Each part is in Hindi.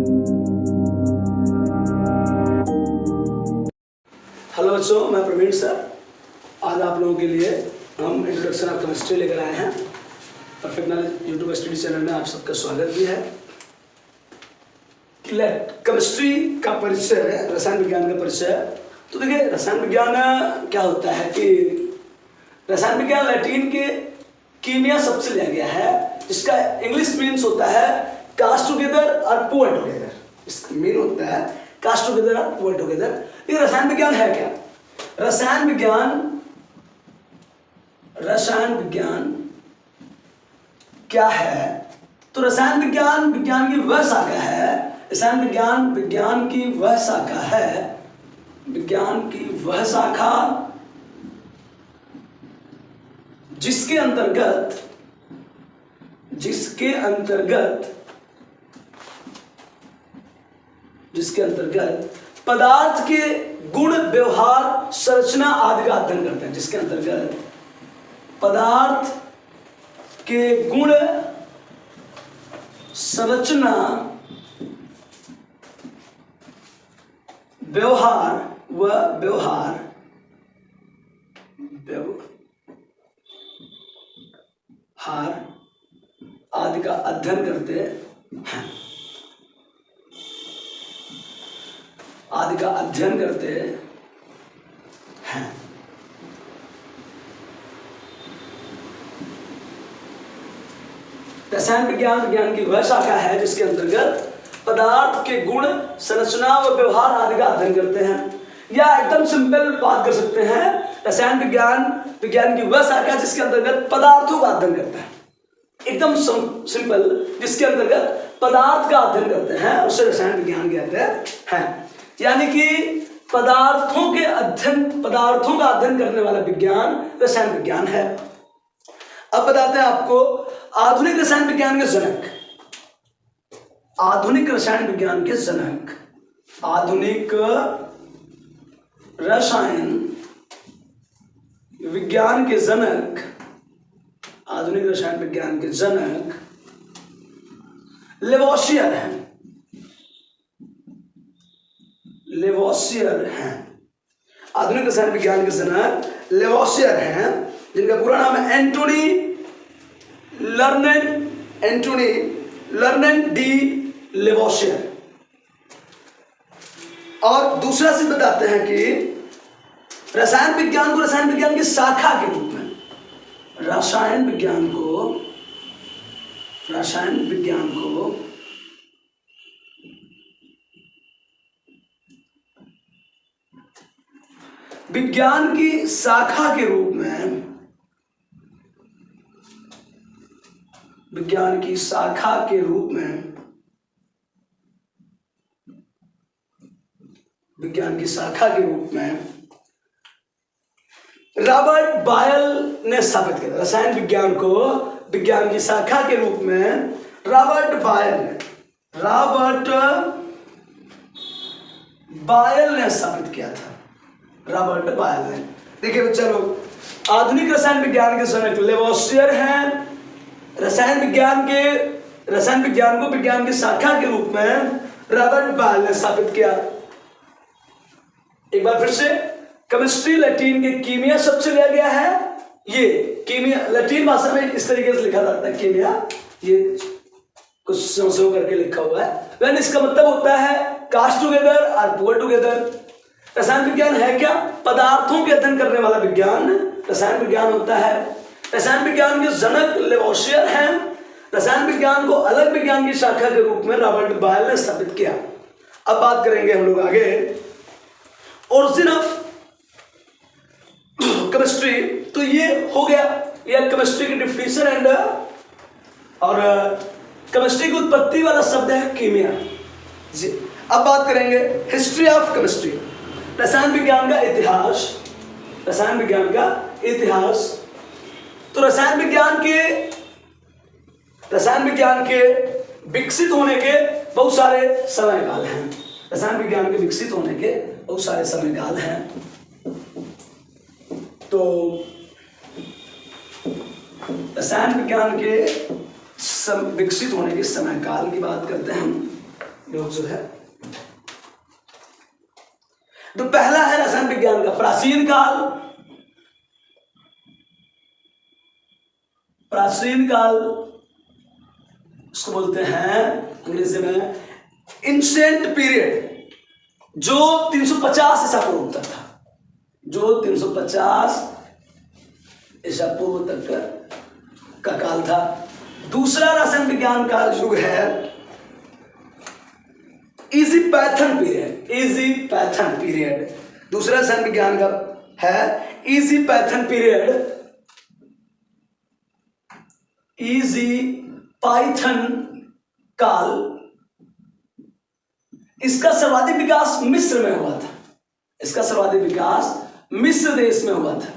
हेलो बच्चों, मैं प्रवीण सर। आज आप लोगों के लिए हम इंट्रोडक्शन ऑफ केमिस्ट्री लेकर आए हैं। Perfect knowledge YouTube study channel में आप सबका स्वागत भी है। केमिस्ट्री का परिचय, रसायन विज्ञान का परिचय। तो देखिए, रसायन विज्ञान क्या होता है कि रसायन विज्ञान लैटिन के कीमिया शब्द से लिया गया है, जिसका इंग्लिश मीन्स होता है कास्ट टुगेदर और पुअर टुगेदर। इसका मीन होता है कास्ट टुगेदर और पुअर टुगेदर। ये रसायन विज्ञान है क्या? रसायन विज्ञान क्या है? तो रसायन विज्ञान विज्ञान की वह शाखा है, रसायन विज्ञान विज्ञान की वह शाखा है, विज्ञान की वह शाखा जिसके अंतर्गत पदार्थ के गुण, व्यवहार, संरचना आदि का अध्ययन करते हैं। जिसके अंतर्गत पदार्थ के गुण, संरचना, व्यवहार आदि का अध्ययन करते हैं। रसायन विज्ञान विज्ञान की वह शाखा है जिसके अंतर्गत पदार्थ के गुण, संरचना व व्यवहार आदि का अध्ययन करते हैं। या एकदम सिंपल बात कर सकते हैं, रसायन विज्ञान विज्ञान की वह शाखा जिसके अंतर्गत पदार्थों का अध्ययन करता है। एकदम सिंपल, जिसके अंतर्गत पदार्थ का अध्ययन करते हैं, उसे रसायन विज्ञान कहते हैं। यानी कि पदार्थों का अध्ययन करने वाला विज्ञान रसायन विज्ञान है। अब बताते हैं आपको आधुनिक रसायन विज्ञान के जनक, आधुनिक रसायन विज्ञान के जनक, आधुनिक रसायन विज्ञान के जनक, आधुनिक रसायन विज्ञान के जनक लेवोसियर हैं। आधुनिक रसायन विज्ञान के जनक लेवोसियर हैं, जिनका पूरा नाम है एंटोनी लर्नेंट डी लेवोसियर। और दूसरा से बताते हैं कि रसायन विज्ञान को रसायन विज्ञान की शाखा के रूप में, रसायन विज्ञान को विज्ञान की शाखा के रूप में, विज्ञान की शाखा के रूप में रॉबर्ट बायल ने स्थापित किया। रसायन विज्ञान को विज्ञान की शाखा के रूप में रॉबर्ट बायल ने स्थापित किया था। रॉबर्ट बायल ने। देखिए बच्चा लोग, आधुनिक रसायन विज्ञान के जनक लेवोसियर हैं। रसायन विज्ञान को विज्ञान की शाखा के रूप में रॉबर्ट बायल ने स्थापित किया। एक बार फिर से, केमिस्ट्री लैटिन के कीमिया शब्द से लिया गया है। ये कीमिया लैटिन भाषा में इस तरीके से लिखा जाता है कीमिया, ये कुछ संशोधन करके लिखा हुआ है। वैन इसका मतलब होता है कास्ट टुगेदर और पुअर टुगेदर। रसायन विज्ञान है क्या? पदार्थों के अध्ययन करने वाला विज्ञान रसायन विज्ञान होता है। रसायन विज्ञान के जनक लेवोसियर हैं। रसायन विज्ञान को अलग विज्ञान की शाखा के रूप में रॉबर्ट बायल ने स्थापित किया। अब बात करेंगे हम लोग आगे ओरिजिन ऑफ केमिस्ट्री। तो ये हो गया, ये केमिस्ट्री की डिफिनेशन और केमिस्ट्री की उत्पत्ति वाला शब्द है कीमिया जी। अब बात करेंगे हिस्ट्री ऑफ केमिस्ट्री, रसायन विज्ञान का इतिहास। तो रसायन विज्ञान के विकसित होने के बहुत सारे समयकाल हैं। रसायन विज्ञान के विकसित होने के बहुत सारे समयकाल हैं। तो रसायन विज्ञान के विकसित होने के समयकाल की बात करते हैं हम। युग जो है। तो पहला है रसायन विज्ञान का प्राचीन काल। प्राचीन काल उसको बोलते हैं अंग्रेजी में एंशिएंट पीरियड, जो 350 ईसा पूर्व तक था, जो 350 ईसा पूर्व तक का काल था। दूसरा रसायन विज्ञान का युग है इजिप्शियन पीरियड। इजिप्शियन पीरियड दूसरा रसायन विज्ञान का है इजिप्शियन पीरियड। इजिप्शियन काल, इसका सर्वाधिक विकास मिस्र में हुआ था। इसका सर्वाधिक विकास मिस्र देश में हुआ था।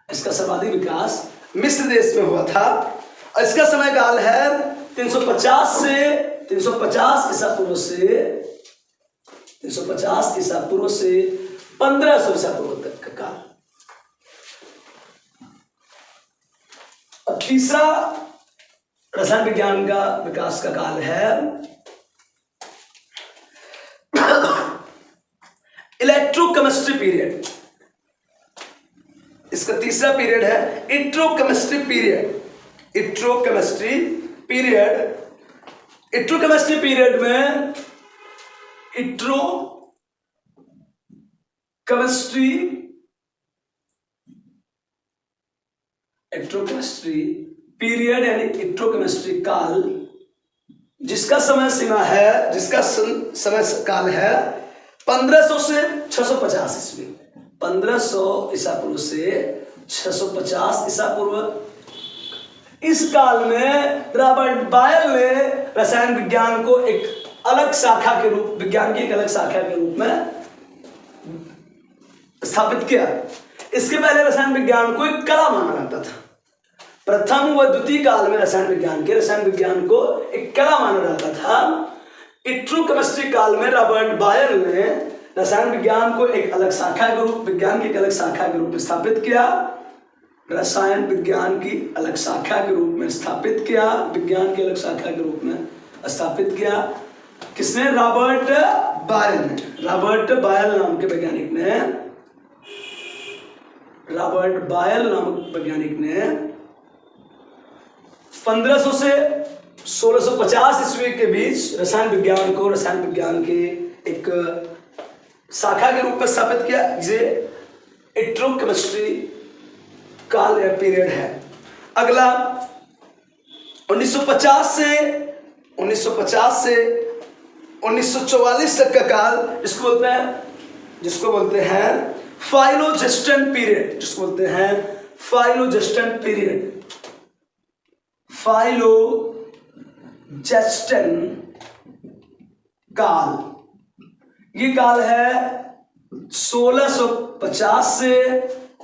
इसका सर्वाधिक विकास मिस्र देश में हुआ था। और इसका समय काल है 350 ईसा पूर्व से 350 ईसा पूर्व से 1500 ईसा पूर्व तक का काल। और तीसरा रसायन विज्ञान का विकास का काल है इलेक्ट्रोकेमिस्ट्री पीरियड। इसका तीसरा पीरियड है electrochemistry period. Electrochemistry period, electrochemistry period में इलेक्ट्रोकेमिस्ट्री पीरियड यानी इलेक्ट्रोकेमिस्ट्री काल, जिसका समय सीमा है, जिसका समय काल है 1500 से 650 ईस्वी। 1500 ईसा पूर्व से 650 ईसा पूर्व। इस काल में रॉबर्ट बायल ने रसायन विज्ञान को एक अलग शाखा के रूप, विज्ञान की एक अलग शाखा के रूप में स्थापित किया। इसके पहले रसायन विज्ञान को एक कला माना जाता था। प्रथम व द्वितीय काल में रसायन विज्ञान को एक कला माना जाता था। इलेक्ट्रोकेमिस्ट्री काल में रॉबर्ट बायल ने रसायन विज्ञान को एक अलग शाखा के रूप, विज्ञान की एक अलग शाखा के रूप में स्थापित किया। रसायन विज्ञान की अलग शाखा के रूप में स्थापित किया, विज्ञान की अलग शाखा के रूप में स्थापित किया। किसने? रॉबर्ट बायल ने। रॉबर्ट बायल नाम के वैज्ञानिक ने, रॉबर्ट बायल नामक वैज्ञानिक ने 1500 से 1650 ईस्वी के बीच रसायन विज्ञान की एक शाखा के रूप में स्थापित किया। ये इलेक्ट्रोकेमिस्ट्री काल या पीरियड है। अगला 1950 से 1944 तक का काल, जिसको बोलते हैं फाइलोजेस्टन पीरियड। जिसको बोलते हैं फाइलोजेस्टन पीरियड। फाइलोजेस्टन काल, ये काल है 1650 से,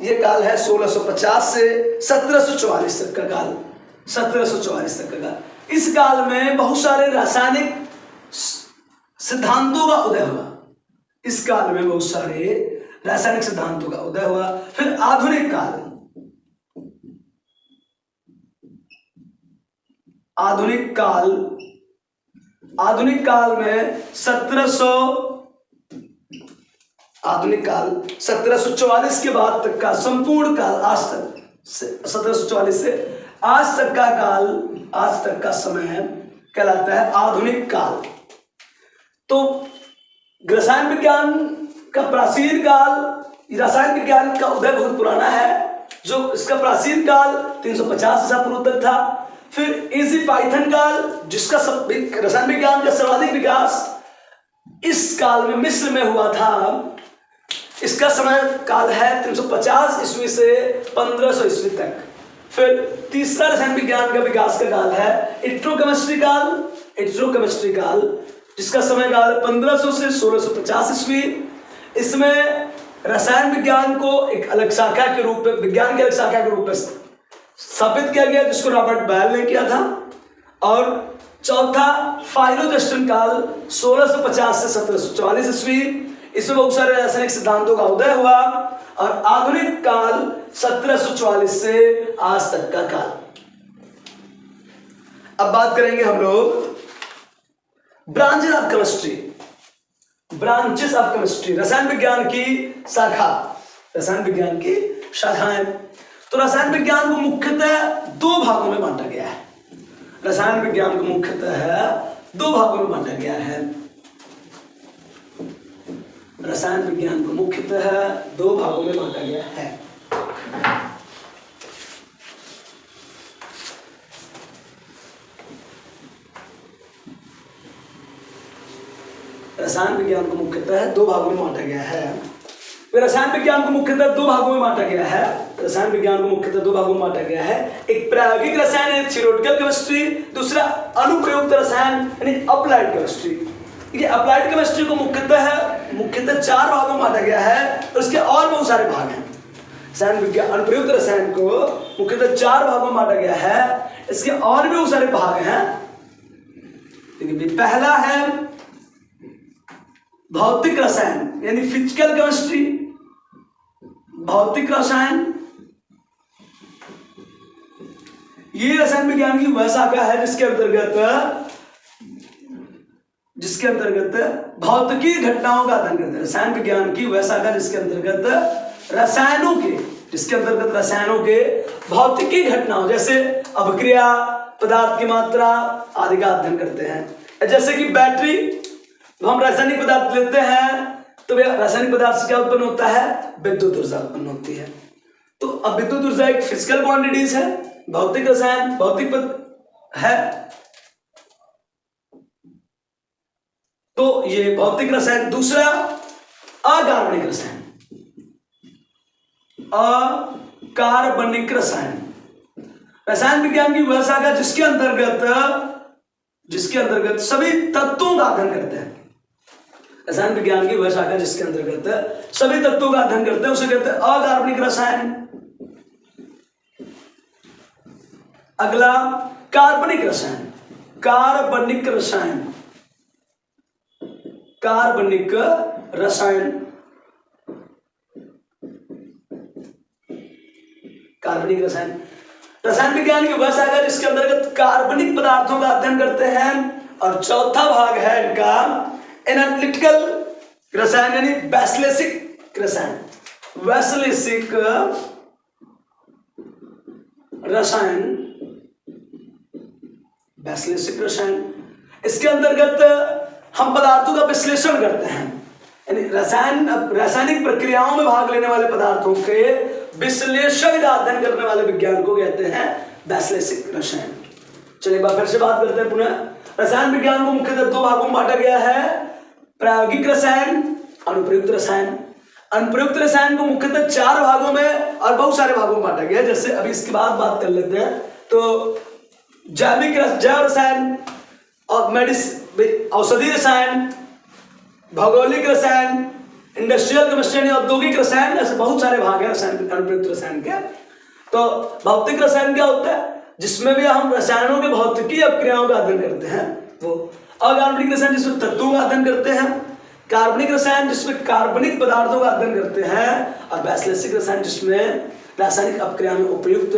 ये काल है 1650 से 1744 तक का काल। 1744 तक का काल। इस काल में बहुत सारे रासायनिक सिद्धांतों का उदय हुआ। इस काल में बहुत सारे रासायनिक सिद्धांतों का उदय हुआ। फिर आधुनिक काल, आधुनिक काल में 1744 के बाद तक का संपूर्ण काल, आज तक 1744 से आज तक का काल, आज तक का समय कहलाता है आधुनिक काल। तो रसायन विज्ञान का प्राचीन काल, रसायन विज्ञान का उदय बहुत पुराना है, जो इसका प्राचीन काल 350 ईसा पूर्व तक था। फिर इजिप्शियन काल, जिसका रसायन विज्ञान का सर्वाधिक विकास इस काल में मिस्र में हुआ था। इसका समय काल है 350 ईस्वी से 1500 ईस्वी तक। फिर तीसरा रसायन विज्ञान का विकास का काल है इलेक्ट्रोकेमिस्ट्री काल, जिसका समय काल 1500 से 1650 ईस्वी। इसमें रसायन विज्ञान को एक अलग शाखा के रूप में, विज्ञान की अलग शाखा के रूप में स्थापित किया गया, जिसको रॉबर्ट बायल ने किया था। और चौथा फाइलोजेस्टन काल 1650 से 1744 ईस्वी। इसमें बहुत सारे रासायनिक सिद्धांतों का उदय हुआ। और आधुनिक काल 1744 से आज तक का काल। अब बात करेंगे हम लोग branches of chemistry, branches of chemistry, रसायन विज्ञान की शाखा, रसायन विज्ञान की शाखाएं। तो रसायन विज्ञान को मुख्यतः दो भागों में बांटा गया है। रसायन विज्ञान को मुख्यतः दो भागों में बांटा गया है। रसायन विज्ञान को मुख्यतः दो भागों में बांटा गया है। रसायन विज्ञान को मुख्यतः दो भागों में बांटा गया है। रसायन विज्ञान को मुख्यतः दो भागों में बांटा गया है। रसायन विज्ञान को मुख्यतः दो भागों में बांटा गया है। एक प्रायोगिक रसायन है, थ्योरेटिकल केमिस्ट्री, दूसरा अनुप्रयुक्त रसायन यानी अप्लाइड केमिस्ट्री। ये अप्लाइड केमिस्ट्री को मुख्यतः चार भागों में बांटा गया है और इसके और बहुत सारे भाग हैं। रसायन विज्ञान अनुप्रयुक्त रसायन को मुख्यतः चार भागों में बांटा गया है, इसके और भी बहुत सारे भाग हैं। देखिए, पहला है भौतिक रसायन यानी फिजिकल केमिस्ट्री, भौतिक रसायन। ये रसायन विज्ञान की वह शाखा है जिसके अंतर्गत भौतिकी घटनाओं का अध्ययन करते हैं। रसायन विज्ञान की वह शाखा जिसके अंतर्गत रसायनों के भौतिकी घटनाओं जैसे अभिक्रिया, पदार्थ की मात्रा आदि का अध्ययन करते हैं। जैसे कि बैटरी, हम रासायनिक पदार्थ लेते हैं तो रासायनिक पदार्थ से क्या उत्पन्न होता है? विद्युत ऊर्जा उत्पन्न होती है। तो अब विद्युत ऊर्जा एक फिजिकल क्वांटिटीज है, भौतिक रसायन भौतिक है। तो ये भौतिक रसायन। दूसरा अकार्बनिक रसायन, अकार्बनिक रसायन। रसायन विज्ञान की वह शाखा जिसके अंतर्गत सभी तत्वों का अध्ययन करते हैं। रसायन विज्ञान की वह शाखा जिसके अंतर्गत सभी तत्वों का अध्ययन करते हैं उसे कहते हैं अकार्बनिक रसायन। अगला कार्बनिक रसायन, कार्बनिक रसायन, कार्बनिक रसायन, कार्बनिक रसायन। रसायन विज्ञान की वह शाखा जिसके अंतर्गत कार्बनिक पदार्थों का अध्ययन करते हैं। और चौथा भाग है इनका एनालिटिकल रसायन यानी वैश्लेषिक रसायन, वैश्लेषिक रसायन, वैश्लेषिक रसायन। इसके अंतर्गत हम पदार्थों का विश्लेषण करते हैं, यानी रासायनिक प्रक्रियाओं में भाग लेने वाले पदार्थों के विश्लेषण का अध्ययन करने वाले विज्ञान को कहते हैं वैश्लेषिक रसायन। चलिए एक बार फिर से बात करते हैं पुनः। रसायन विज्ञान को मुख्यतः दो भागों में बांटा गया है, प्रायोगिक रसायन, अनुप्रयुक्त रसायन। अनुप्रयुक्त रसायन को मुख्यतः चार भागों में और बहुत सारे भागों में बांटा गया है। जैसे अभी इसके बाद बात कर लेते हैं। तो जैव रसायन और औषधि रसायन, भौगोलिक रसायन, इंडस्ट्रियल केमिस्ट्री, औद्योगिक रसायन, ऐसे बहुत सारे भाग हैं रसायन अनुप्रयुक्त रसायन के। तो भौतिक रसायन क्या होता है? जिसमें भी हम रसायनों के भौतिकी अपक्रियाओं का अध्ययन करते हैं वो। अकार्बनिक रसायन जिसमें तत्वों का अध्ययन करते हैं। कार्बनिक रसायन जिसमें कार्बनिक पदार्थों का अध्ययन करते हैं। और वैश्लेषिक रसायन जिसमें रासायनिक अपक्रिया में उपयुक्त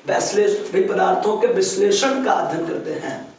वैश्लेषिक पदार्थों के विश्लेषण का अध्ययन करते हैं।